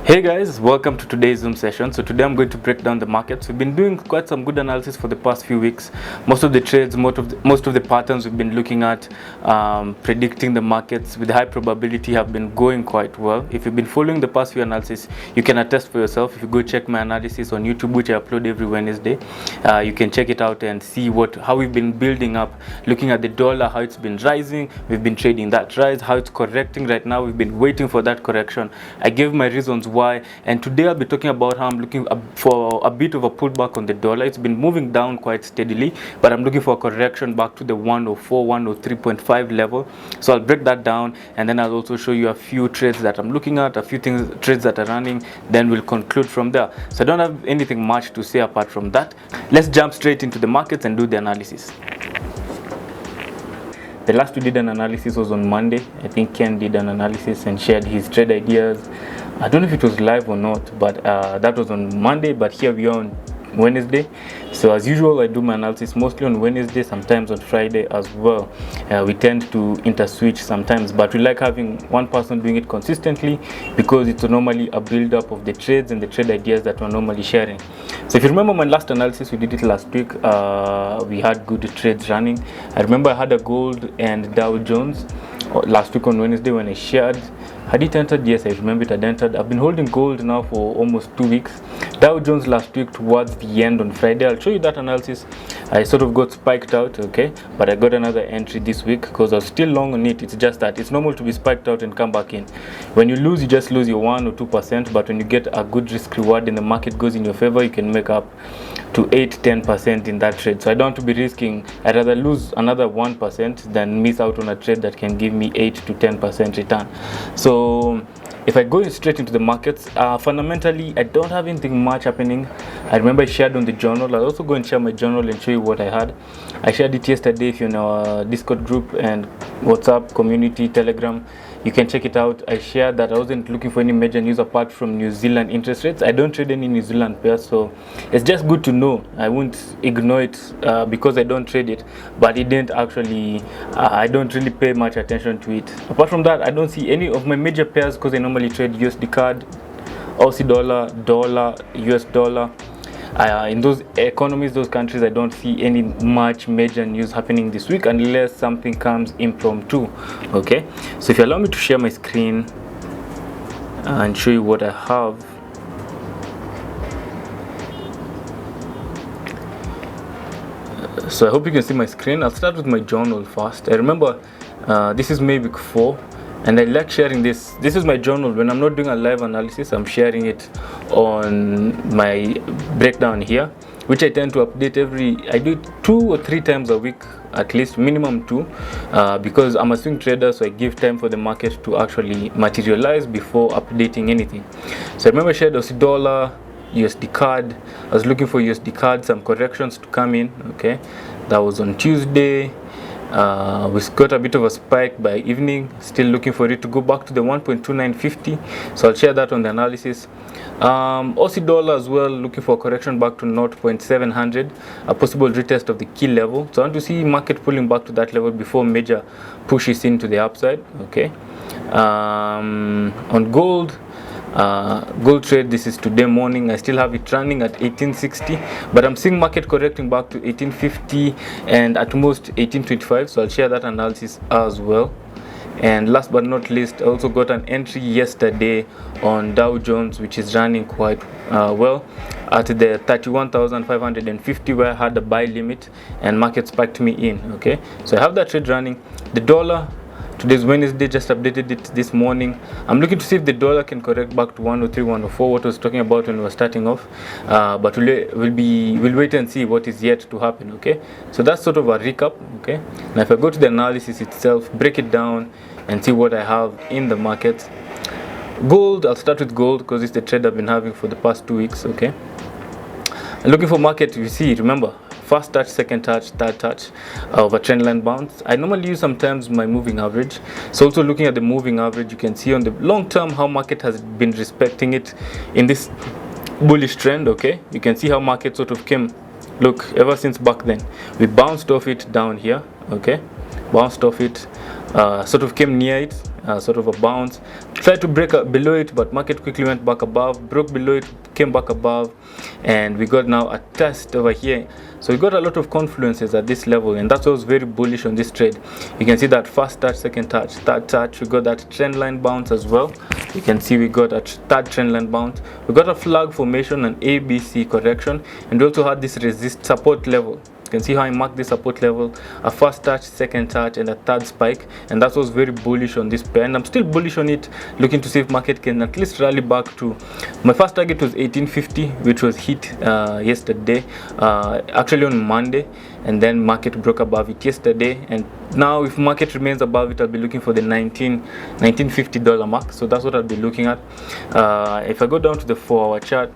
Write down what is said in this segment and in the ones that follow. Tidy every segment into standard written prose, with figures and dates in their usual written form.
Hey guys, welcome to today's Zoom session. So today I'm going to break down the markets. We've been doing quite some good analysis for the past few weeks. Most of the trades, most of the patterns we've been looking at, predicting the markets with high probability have been going quite well. If you've been following the past few analysis, you can attest for yourself. If you go check my analysis on YouTube, which I upload every Wednesday, you can check it out and see how we've been building up, looking at the dollar, how it's been rising. We've been trading that rise, how it's correcting right now. We've been waiting for that correction. I gave my reasons why, and today I'll be talking about how I'm looking for a bit of a pullback on the dollar. It's been moving down quite steadily, but I'm looking for a correction back to the 104 103.5 level. So I'll break that down, and then I'll also show you a few trades that I'm looking at, a few trades that are running, then we'll conclude from there. So I don't have anything much to say apart from that. Let's jump straight into the markets and do the analysis. The last we did an analysis was on Monday. I think Ken did an analysis and shared his trade ideas. I don't know if it was live or not, but that was on Monday, but here we are on Wednesday. So as usual, I do my analysis mostly on Wednesday, sometimes on Friday as well. We tend to interswitch sometimes, but we like having one person doing it consistently because it's normally a build-up of the trades and the trade ideas that we're normally sharing. So if you remember my last analysis, we did it last week. We had good trades running. I remember I had a gold and Dow Jones last week on Wednesday when I shared. Had it entered? Yes, I remember it had entered. I've been holding gold now for almost 2 weeks. Dow Jones last week towards the end on Friday. I'll show you that analysis. I sort of got spiked out, okay? But I got another entry this week because I was still long on it. It's just that it's normal to be spiked out and come back in. When you lose, you just lose your 1 or 2%. But when you get a good risk reward and the market goes in your favor, you can make up to 8-10% in that trade. So I don't want to be risking. I'd rather lose another 1% than miss out on a trade that can give me 8 to 10% return. So if I go straight into the markets, fundamentally I don't have anything much happening. I remember I shared on the journal. I'll also go and share my journal and show you what I had. I shared it yesterday. If you're in our Discord group and WhatsApp community, Telegram, you can check it out. I shared that I wasn't looking for any major news apart from New Zealand interest rates. I don't trade any New Zealand pairs, so it's just good to know. I won't ignore it because I don't trade it, but it didn't actually, I don't really pay much attention to it. Apart from that, I don't see any of my major pairs because I normally trade USD CAD, Aussie dollar, dollar, US dollar. In those economies, those countries, I don't see any much major news happening this week unless something comes impromptu. Okay, so if you allow me to share my screen and show you what I have. So I hope you can see my screen. I'll start with my journal first. I remember this is May week 4. And I like sharing this. This is my journal. When I'm not doing a live analysis, I'm sharing it on my breakdown here, which I tend to update I do it 2 or 3 times a week, at least minimum 2, because I'm a swing trader, so I give time for the market to actually materialize before updating anything. So I remember I shared Aussie dollar, USD CAD. I was looking for USD CAD, some corrections to come in. Okay, that was on Tuesday. We got a bit of a spike by evening, still looking for it to go back to the 1.2950, so I'll share that on the analysis. Aussie dollar as well, looking for a correction back to 0.700, a possible retest of the key level. So I want to see market pulling back to that level before major pushes into the upside. Okay, on gold, gold trade, this is today morning. I still have it running at 1860, but I'm seeing market correcting back to 1850 and at most 1825, so I'll share that analysis as well. And last but not least, I also got an entry yesterday on Dow Jones, which is running quite well at the 31,550, where I had a buy limit and market spiked me in. Okay, so I have that trade running. The dollar, today's Wednesday, just updated it this morning. I'm looking to see if the dollar can correct back to 103, 104, what I was talking about when we were starting off. But we'll wait and see what is yet to happen. Okay, so that's sort of a recap. Okay, now if I go to the analysis itself, break it down and see what I have in the market. Gold, I'll start with gold because it's the trade I've been having for the past 2 weeks. Okay, I'm looking for market. You see, remember, first touch, second touch, third touch of a trend line bounce. I normally use sometimes my moving average. So also looking at the moving average, you can see on the long term how market has been respecting it in this bullish trend. Okay, you can see how market sort of came, look, ever since back then. We bounced off it down here. Okay, bounced off it, sort of came near it, sort of a bounce, tried to break below it, but market quickly went back above, broke below it, came back above, and we got now a test over here. So we got a lot of confluences at this level, and that's why I was very bullish on this trade. You can see that first touch, second touch, third touch. We got that trend line bounce as well. You can see we got a third trend line bounce. We got a flag formation, an ABC correction, and we also had this resist support level. You can see how I marked this support level, a first touch, second touch, and a third spike, and that was very bullish on this pair, and I'm still bullish on it, looking to see if market can at least rally back to my first target was 1850, which was hit yesterday, actually on Monday, and then market broke above it yesterday, and now if market remains above it, I'll be looking for the $1950 mark. So that's what I'll be looking at. If I go down to the 4-hour chart,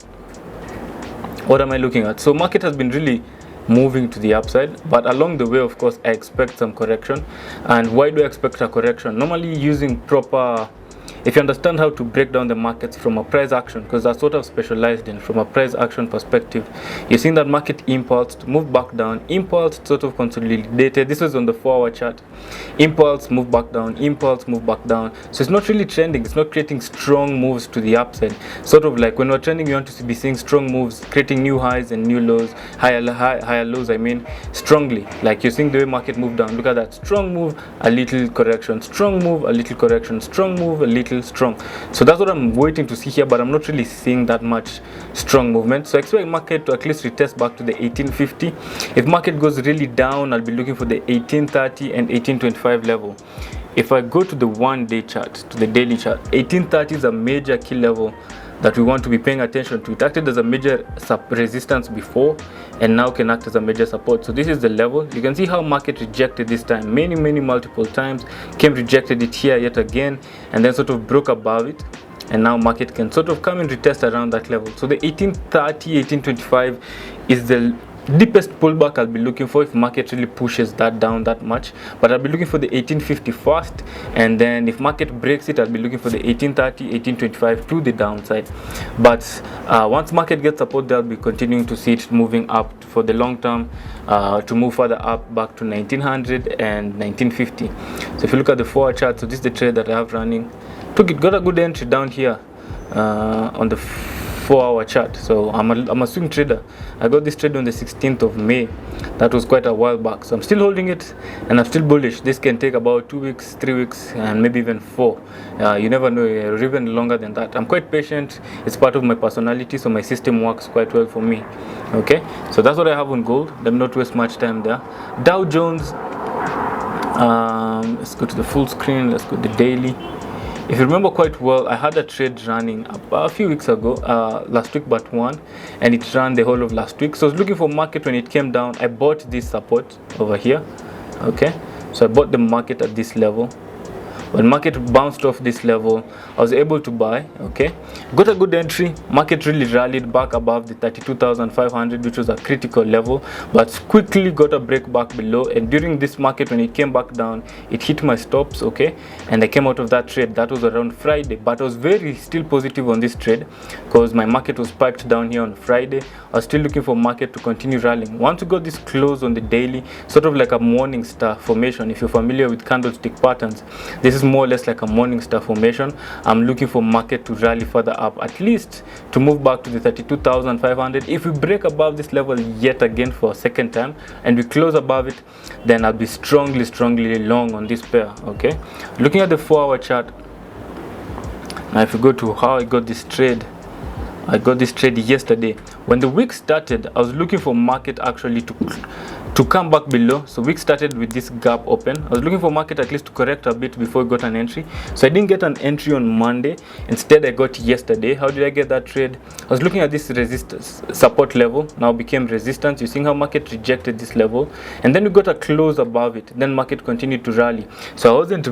what am I looking at? So market has been really moving to the upside, but along the way, of course, I expect some correction. And why do I expect a correction? Normally using proper, if you understand how to break down the markets from a price action, because that's what I've specialized in, from a price action perspective, you're seeing that market impulsed, moved back down, impulsed, sort of consolidated. This was on the 4-hour chart. Impulse, move back down, impulse, move back down. So it's not really trending, it's not creating strong moves to the upside. Sort of like when we're trending, you want to be seeing strong moves, creating new highs and new lows, higher lows, I mean, strongly. Like you're seeing the way market move down. Look at that, strong move, a little correction, strong move, a little correction, strong move, a little strong. So that's what I'm waiting to see here, but I'm not really seeing that much strong movement. So I expect market to at least retest back to the 1850. If market goes really down, I'll be looking for the 1830 and 1825 level. If I go to the 1-day chart, to the daily chart, 1830 is a major key level that we want to be paying attention to. It acted as a major resistance before and now can act as a major support. So this is the level. You can see how market rejected this time, many multiple times, came, rejected it here yet again, and then sort of broke above it, and now market can sort of come and retest around that level. So the 1830, 1825 is the deepest pullback I'll be looking for if market really pushes that down that much. But I'll be looking for the 1850 first, and then if market breaks it, I'll be looking for the 1830, 1825 to the downside. But once market gets support there, I'll be continuing to see it moving up for the long term, to move further up back to 1900 and 1950. So if you look at the 4-hour chart, so this is the trade that I have running. Got a good entry down here on the 4-hour chart. So I'm a swing trader. I got this trade on the 16th of May. That was quite a while back. So I'm still holding it, and I'm still bullish. This can take about 2 weeks, 3 weeks, and maybe even 4. You never know, or even longer than that. I'm quite patient. It's part of my personality, so my system works quite well for me. Okay, so that's what I have on gold. Let me not waste much time there. Dow Jones. Let's go to the full screen. Let's go to the daily. If you remember quite well, I had a trade running a few weeks ago, last week but one, and it ran the whole of last week. So I was looking for market. When it came down, I bought this support over here. Okay, so I bought the market at this level. When market bounced off this level, I was able to buy. Okay, got a good entry. Market really rallied back above the 32,500, which was a critical level, but quickly got a break back below. And during this market, when it came back down, it hit my stops. Okay, and I came out of that trade. That was around Friday, but I was very still positive on this trade because my market was spiked down here on Friday. I was still looking for market to continue rallying. Once we got this close on the daily, sort of like a morning star formation. If you're familiar with candlestick patterns, this is more or less like a morning star formation. I'm looking for market to rally further up, at least to move back to the 32,500. If we break above this level yet again for a second time and we close above it, then I'll be strongly long on this pair. Okay, looking at the 4-hour chart now, if you go to how I got this trade, I got this trade yesterday. When the week started, I was looking for market actually to come back below. So week started with this gap open. I was looking for market at least to correct a bit before I got an entry. So I didn't get an entry on Monday. Instead, I got yesterday. How did I get that trade? I was looking at this resistance support level, now became resistance. You're seeing how market rejected this level, and then we got a close above it. Then market continued to rally. So I wasn't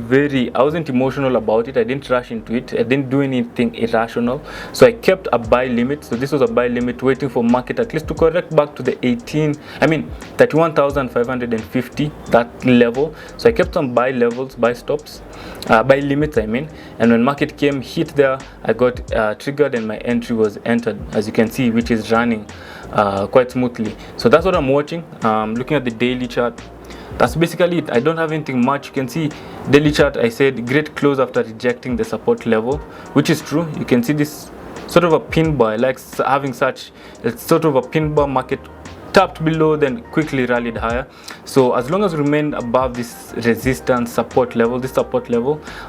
emotional about it. I didn't rush into it. I didn't do anything irrational. So I kept a buy limit. So this was a buy limit, waiting for market at least to correct back to the 31,550, that level. So I kept some buy levels, buy stops, buy limits, I mean. And when market came, hit there, I got triggered and my entry was entered, as you can see, which is running quite smoothly. So that's what I'm watching. Looking at the daily chart, that's basically it. I don't have anything much. You can see daily chart, I said great close after rejecting the support level, which is true. You can see this sort of a pin bar. I like having such, it's sort of a pin bar. Market tapped below, then quickly rallied higher. So as long as we remain above this resistance support level,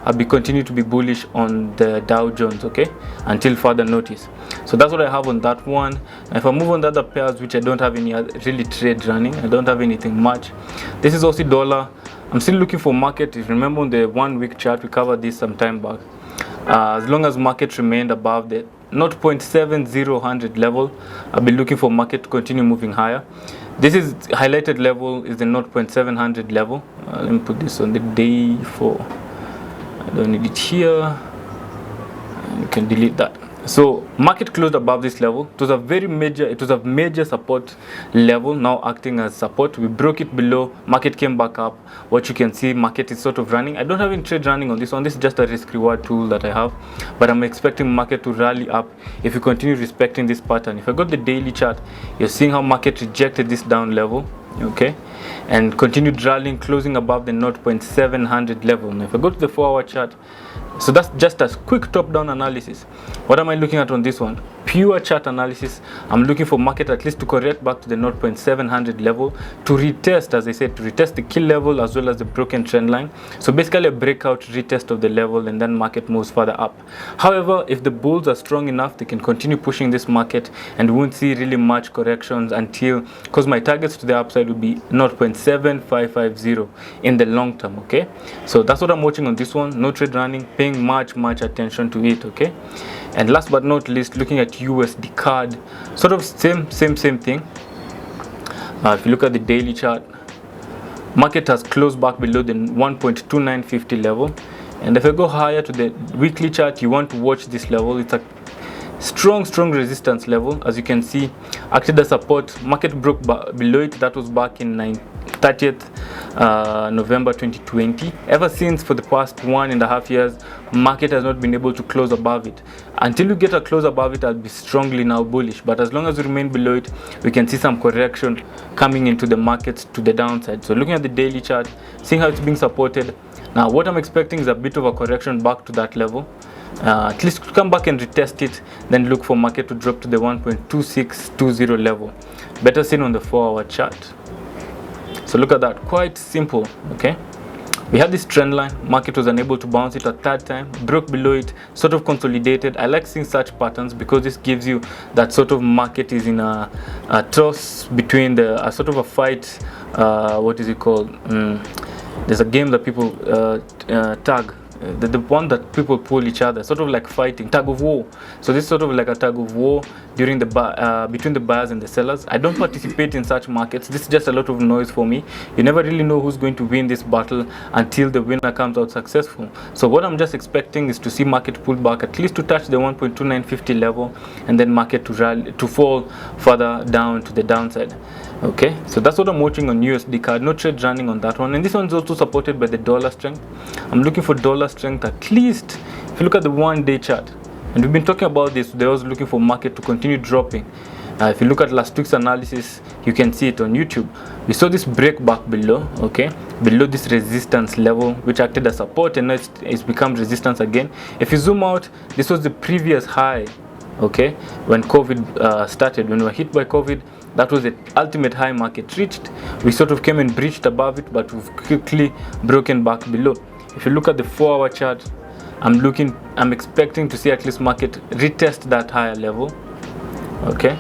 I'll be continue to be bullish on the Dow Jones, okay, until further notice. So that's what I have on that one. If I move on the other pairs, which I don't have any other really trade running, I don't have anything much. This is Aussie dollar. I'm still looking for market. If you remember on the 1 week chart, we covered this some time back. As long as market remained above the 0.7000 level, I'll be looking for market to continue moving higher. This is highlighted level is the 0.700 level. Let me put this on the day for, I don't need it here. You can delete that. So market closed above this level. It was a major support level, now acting as support. We broke it below, market came back up. What you can see, market is sort of running. I don't have any trade running on this one. This is just a risk reward tool that I have, but I'm expecting market to rally up if you continue respecting this pattern. If I got the daily chart, you're seeing how market rejected this down level, okay, and continued rallying, closing above the 0.700 level. Now if I go to the 4-hour chart, so that's just a quick top-down analysis. What am I looking at on this one? Pure chart analysis. I'm looking for market at least to correct back to the 0.700 level, to retest, as I said, to retest the key level as well as the broken trend line. So basically a breakout retest of the level, and then market moves further up. However, if the bulls are strong enough, they can continue pushing this market, and we won't see really much corrections until, because my targets to the upside will be 0.7550 in the long term, okay? So that's what I'm watching on this one. No trade running, paying much attention to it, okay? And last but not least, looking at USD card, sort of same thing. If you look at the daily chart, market has closed back below the 1.2950 level, and if I go higher to the weekly chart, you want to watch this level. It's a strong resistance level. As you can see, acted as support. Market broke below it. That was back in 30th November 2020. Ever since, for the past 1.5 years, market has not been able to close above it. Until you get a close above it, I'll be strongly now bullish, but as long as we remain below it, we can see some correction coming into the markets to the downside. So looking at the daily chart, seeing how it's being supported. Now what I'm expecting is a bit of a correction back to that level, at least come back and retest it, then look for market to drop to the 1.2620 level. Better seen on the 4-hour chart. So look at that, quite simple, okay? We had this trend line, market was unable to bounce it a third time, broke below it, sort of consolidated. I like seeing such patterns because this gives you that sort of market is in a toss between a sort of a fight, what is it called? There's a game that people tag. The one that people pull each other, sort of like fighting, tug of war. So this is sort of like a tug of war during the between the buyers and the sellers. I don't participate in such markets. This is just a lot of noise for me. You never really know who's going to win this battle until the winner comes out successful. So what I'm just expecting is to see market pull back at least to touch the 1.2950 level, and then market to rally, to fall further down to the downside. Okay, so that's what I'm watching on USD card. No trade running on that one, and this one's also supported by the dollar strength. I'm looking for dollar strength at least. If you look at the 1-day chart, and we've been talking about this, they're also looking for market to continue dropping. If you look at last week's analysis, you can see it on YouTube. We saw this break back below, okay, below this resistance level, which acted as support, and now it's become resistance again. If you zoom out, this was the previous high, okay, when COVID started. When we were hit by COVID, that was the ultimate high market reached. We sort of came and breached above it, but we've quickly broken back below. If you look at the 4-hour chart, I'm expecting to see at least market retest that higher level, okay.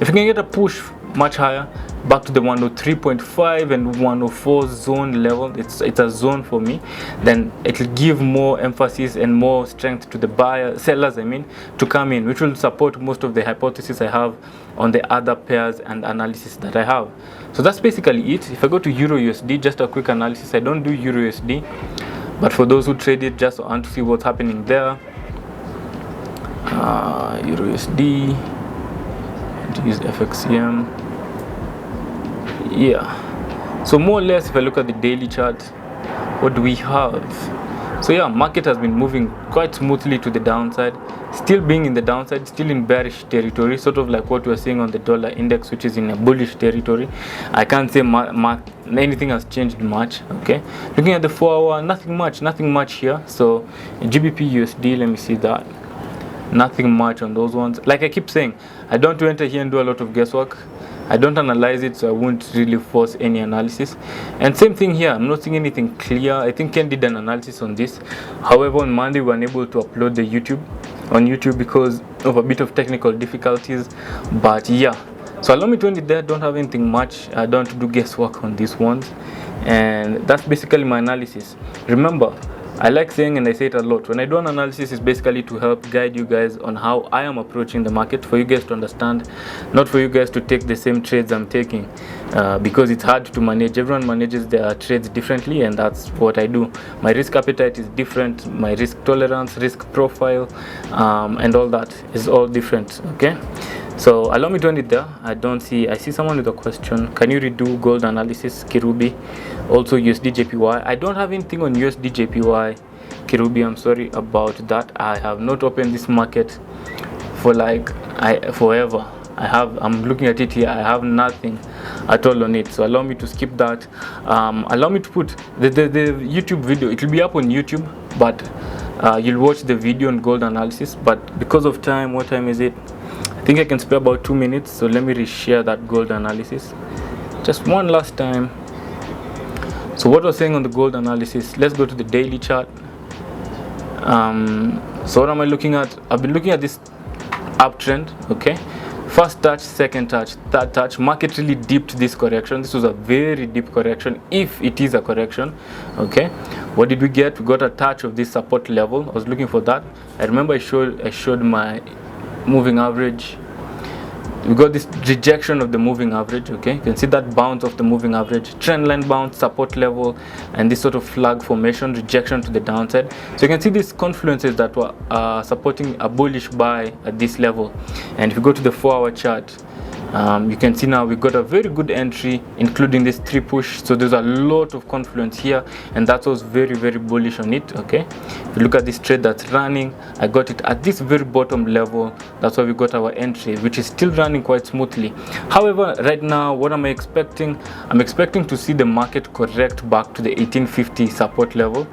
If you can get a push much higher, back to the 103.5 and 104 zone level, it's a zone for me, then it will give more emphasis and more strength to the sellers, to come in, which will support most of the hypothesis I have on the other pairs and analysis that I have. So that's basically it. If I go to Euro USD, just a quick analysis. I don't do Euro USD, but for those who trade it, just want to see what's happening there. Euro USD, to use FXCM. Yeah, so more or less, if I look at the daily chart, what do we have? So yeah, market has been moving quite smoothly to the downside, still being in the downside, still in bearish territory, sort of like what we're seeing on the dollar index, which is in a bullish territory. I can't say anything has changed much. Okay, looking at the 4 hour, nothing much here. So GBP USD, let me see that. Nothing much on those ones. Like I keep saying, I don't enter here and do a lot of guesswork. I don't analyze it, so I won't really force any analysis. And same thing here, I'm not seeing anything clear. I think Ken did an analysis on this. However, on Monday we were unable to upload the on YouTube because of a bit of technical difficulties. But yeah, so allow me to end it there. Don't have anything much. I don't do guesswork on these ones, and that's basically my analysis. Remember, I like saying, and I say it a lot, when I do an analysis, it's basically to help guide you guys on how I am approaching the market, for you guys to understand, not for you guys to take the same trades I'm taking, because it's hard to manage. Everyone manages their trades differently, and that's what I do. My risk appetite is different, my risk tolerance, risk profile, and all that is all different. Okay, so allow me to end it there. I see someone with a question. Can you redo gold analysis, Kirubi? Also USD JPY. I don't have anything on USD JPY, Kirubi. I'm sorry about that. I have not opened this market for forever. I'm looking at it here. I have nothing at all on it. So allow me to skip that. Allow me to put the YouTube video. It will be up on YouTube, but you'll watch the video on gold analysis. But because of time, what time is it? I think I can spare about 2 minutes, so let me reshare that gold analysis just one last time. So what I was saying on the gold analysis, let's go to the daily chart. So what am I looking at? I've been looking at this uptrend. Okay, first touch, second touch, third touch. Market really dipped this correction. This was a very deep correction, if it is a correction. Okay, what did we get? We got a touch of this support level. I was looking for that. I remember I showed my moving average. We got this rejection of the moving average. Okay, you can see that bounce of the moving average, trend line bounce, support level, and this sort of flag formation, rejection to the downside. So you can see these confluences that were supporting a bullish buy at this level. And if you go to the 4 hour chart, you can see now we got a very good entry, including this 3 push. So there's a lot of confluence here, and that was very, very bullish on it. Okay, if you look at this trade that's running, I got it at this very bottom level. That's why we got our entry, which is still running quite smoothly. However, right now, what am I expecting? I'm expecting to see the market correct back to the 1850 support level.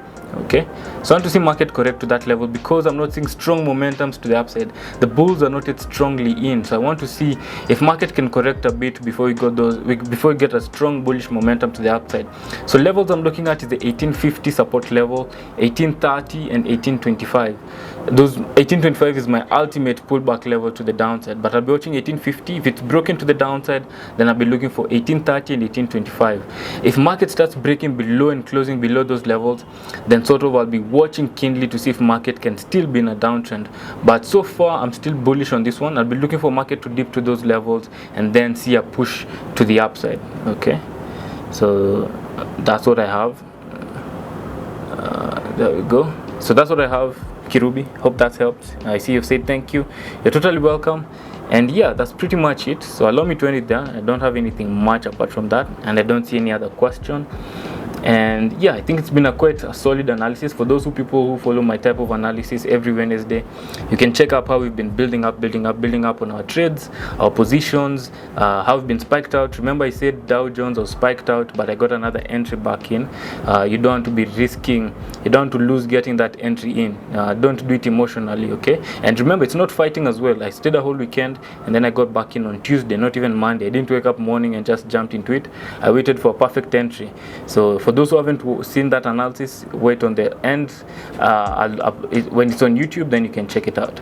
Okay, so I want to see market correct to that level because I'm not seeing strong momentums to the upside. The bulls are not yet strongly in, so I want to see if market can correct a bit before we get a strong bullish momentum to the upside. So levels I'm looking at is the 1850 support level, 1830 and 1825. Those 1825 is my ultimate pullback level to the downside, but I'll be watching 1850. If it's broken to the downside, then I'll be looking for 1830 and 1825. If market starts breaking below and closing below those levels, then sort of I'll be watching keenly to see if market can still be in a downtrend. But so far I'm still bullish on this one. I'll be looking for market to dip to those levels and then see a push to the upside. Okay, so that's what I have. There we go. So that's what I have, Kirubi. Hope that's helped. I see you've said thank you. You're totally welcome. And yeah, that's pretty much it. So allow me to end it there. I don't have anything much apart from that, and I don't see any other question. And yeah, I think it's been quite a solid analysis. For those people who follow my type of analysis every Wednesday, you can check up how we've been building up on our trades, our positions, how we've been spiked out. Remember I said Dow Jones was spiked out, but I got another entry back in. You don't want to be risking, you don't want to lose getting that entry in. Don't do it emotionally, okay? And remember, it's not fighting as well. I stayed a whole weekend and then I got back in on Tuesday, not even Monday. I didn't wake up morning and just jumped into it. I waited for a perfect entry. So for those who haven't seen that analysis, wait on the end. When it's on YouTube, then you can check it out.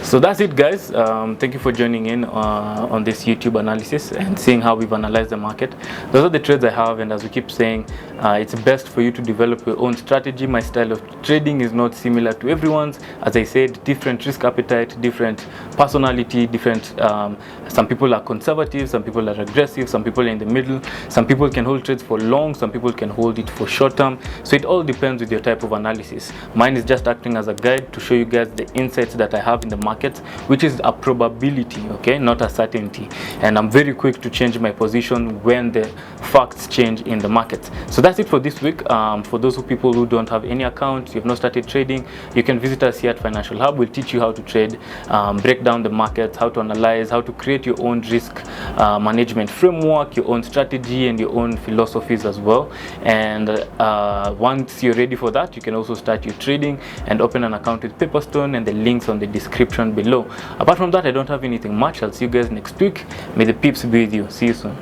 So that's it, guys. Thank you for joining in on this YouTube analysis and seeing how we've analyzed the market. Those are the trades I have, and as we keep saying, it's best for you to develop your own strategy. My style of trading is not similar to everyone's. As I said, different risk appetite, different personality, different some people are conservative, some people are aggressive, some people are in the middle, some people can hold trades for long, some people can hold hold it for short term. So it all depends with your type of analysis. Mine is just acting as a guide to show you guys the insights that I have in the markets, which is a probability, okay, not a certainty. And I'm very quick to change my position when the facts change in the market. So that's it for this week. For those people who don't have any account, you've not started trading, you can visit us here at Financial Hub. We'll teach you how to trade, break down the markets, how to analyze, how to create your own risk management framework, your own strategy, and your own philosophies as well. And once you're ready for that, you can also start your trading and open an account with Paperstone, and the links on the description below. Apart from that, I don't have anything much. I'll see you guys next week. May the peeps be with you. See you soon.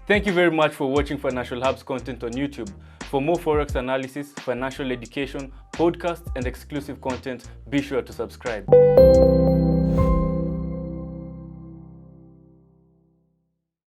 Thank you very much for watching Financial Hub's content on YouTube. For more forex analysis, financial education, podcasts, and exclusive content, be sure to subscribe.